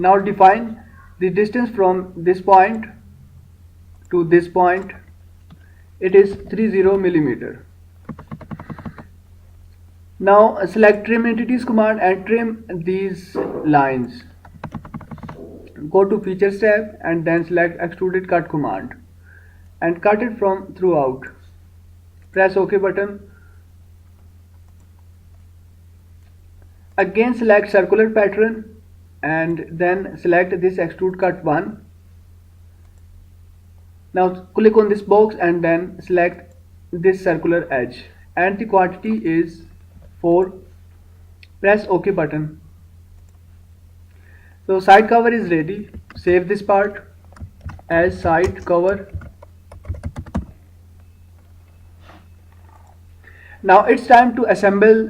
Now define the distance from this point to this point. It is 30 millimeter. Now select trim entities command and trim these lines. Go to features tab and then select extruded cut command and cut it from throughout. Press OK button. Again select circular pattern and then select this extrude cut one. Now click on this box and then select this circular edge and the quantity is 4. Press OK button. So side cover is ready. Save this part as side cover. Now it's time to assemble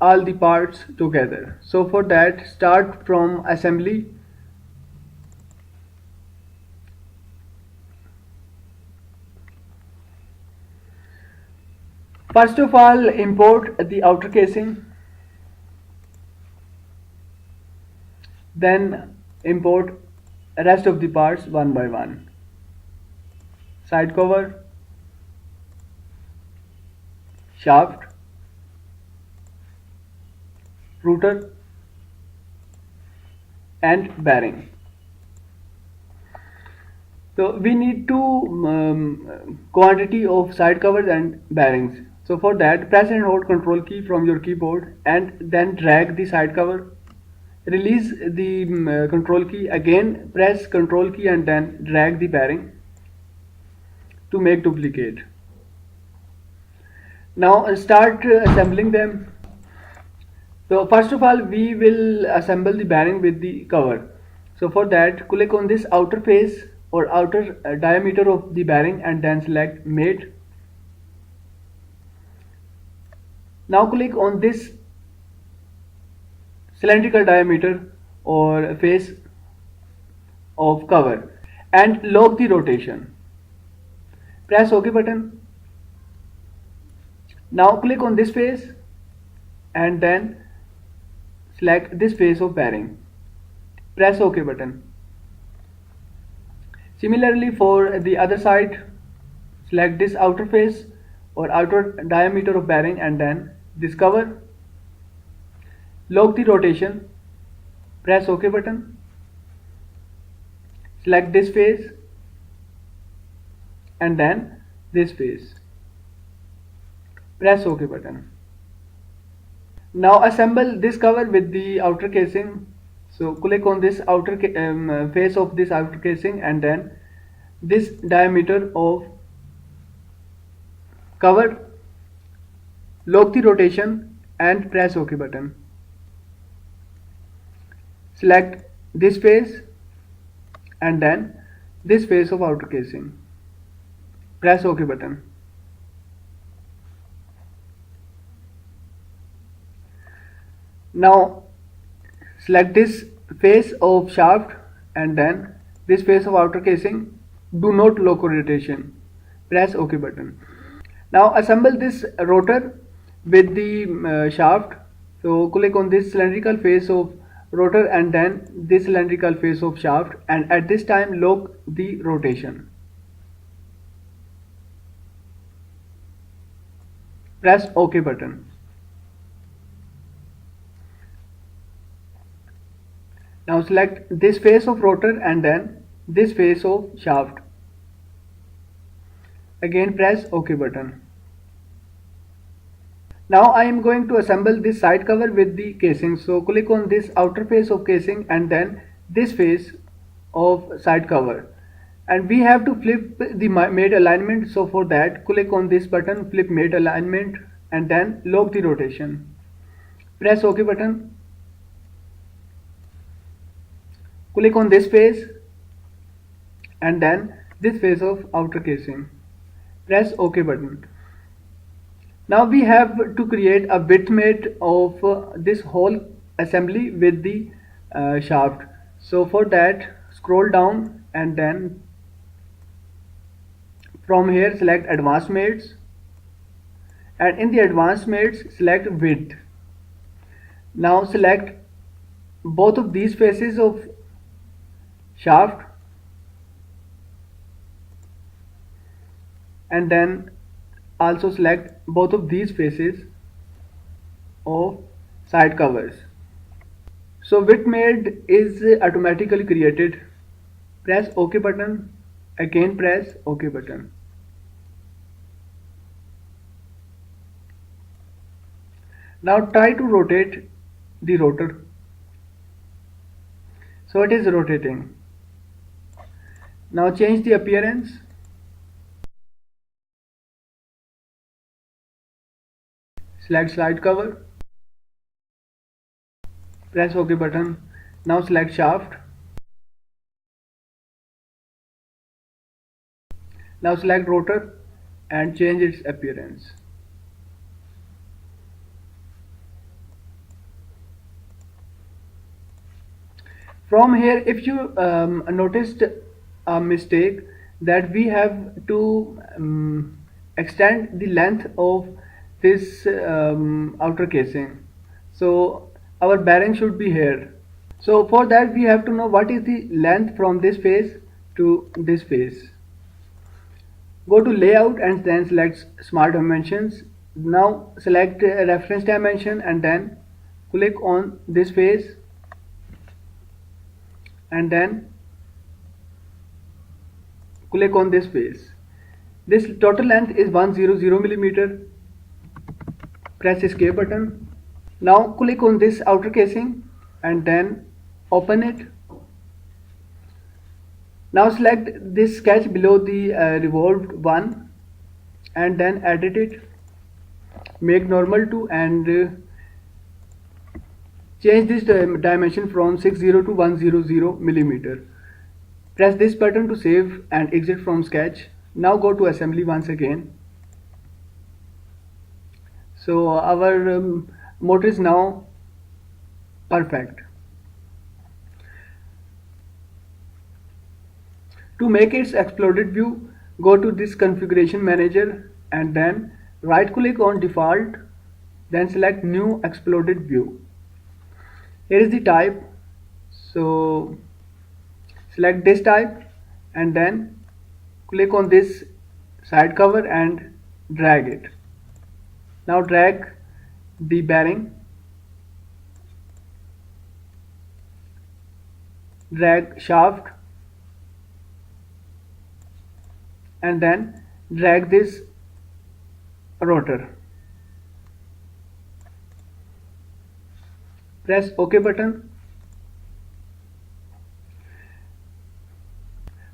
all the parts together. So for that, start from assembly. First of all, import the outer casing. Then import rest of the parts one by one. Side cover, shaft, rotor and bearing. So we need two quantity of side covers and bearings. So for that, press and hold Ctrl key from your keyboard and then drag the side cover. Release the Control key, again press Control key and then drag the bearing to make duplicate. Now start assembling them. So first of all, we will assemble the bearing with the cover. So for that, click on this outer face or outer diameter of the bearing and then select mate. Now click on this cylindrical diameter or face of cover and lock the rotation. Press OK button. Now click on this face and then select this face of bearing. Press OK button. Similarly for the other side, select this outer face or outer diameter of bearing and then this cover. Lock the rotation. Press OK button. Select this face and then this face. Press OK button. Now assemble this cover with the outer casing. So click on this outer face of this outer casing and then this diameter of cover. Lock the rotation and press OK button. Select this face and then this face of outer casing. Press OK button. Now select this face of shaft and then this face of outer casing. Do not lock rotation. Press OK button. Now assemble this rotor with the shaft. So click on this cylindrical face of rotor and then this cylindrical face of shaft and at this time lock the rotation. Press OK button. Now select this face of rotor and then this face of shaft. Again press OK button. Now I am going to assemble this side cover with the casing. So click on this outer face of casing and then this face of side cover. And we have to flip the made alignment. So for that, click on this button, flip made alignment and then lock the rotation. Press OK button. Click on this face and then this face of outer casing. Press OK button. Now we have to create a width mate of this whole assembly with the shaft. So for that, scroll down and then from here select advanced mates and in the advanced mates select width. Now select both of these faces of shaft, and then also select both of these faces of side covers. So width made is automatically created. Press OK button, again press OK button. Now try to rotate the rotor. So it is rotating. Now change the appearance. Select slide cover. Press OK button. Now select shaft. Now select rotor and change its appearance. From here, if you noticed a mistake, that we have to extend the length of this outer casing. So our bearing should be here. So for that we have to know what is the length from this face to this face. Go to layout and then select smart dimensions. Now select reference dimension and then click on this face and then click on this face. This total length is 100 millimeter. Press escape button. Now click on this outer casing and then open it. Now select this sketch below the revolved one and then edit it. Make normal to and change this dimension from 60 to 100 millimeter. Press this button to save and exit from sketch. Now go to assembly once again. So our motor is now perfect. To make its exploded view, go to this configuration manager and then right click on default, then select new exploded view. Here is the type. So select this type and then click on this side cover and drag it. Now drag the bearing, drag shaft and then drag this rotor. Press OK button.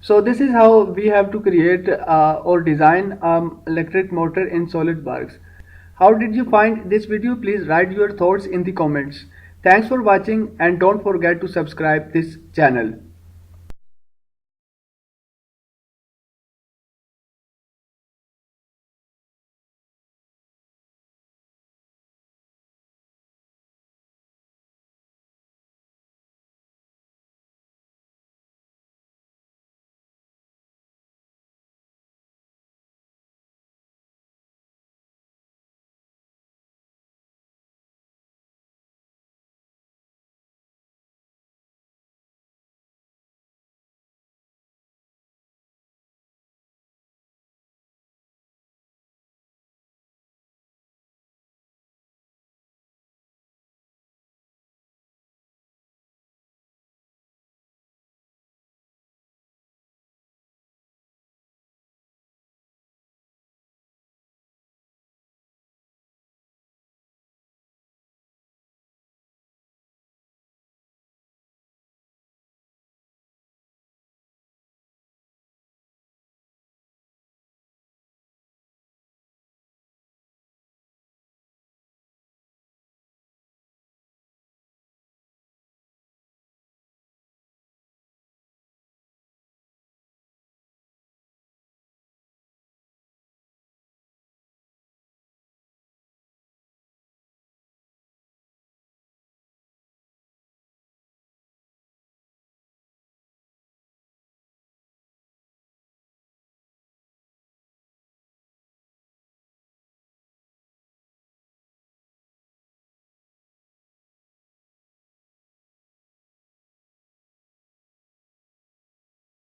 So this is how we have to create or design electric motor in SolidWorks. How did you find this video? Please write your thoughts in the comments. Thanks for watching and don't forget to subscribe this channel.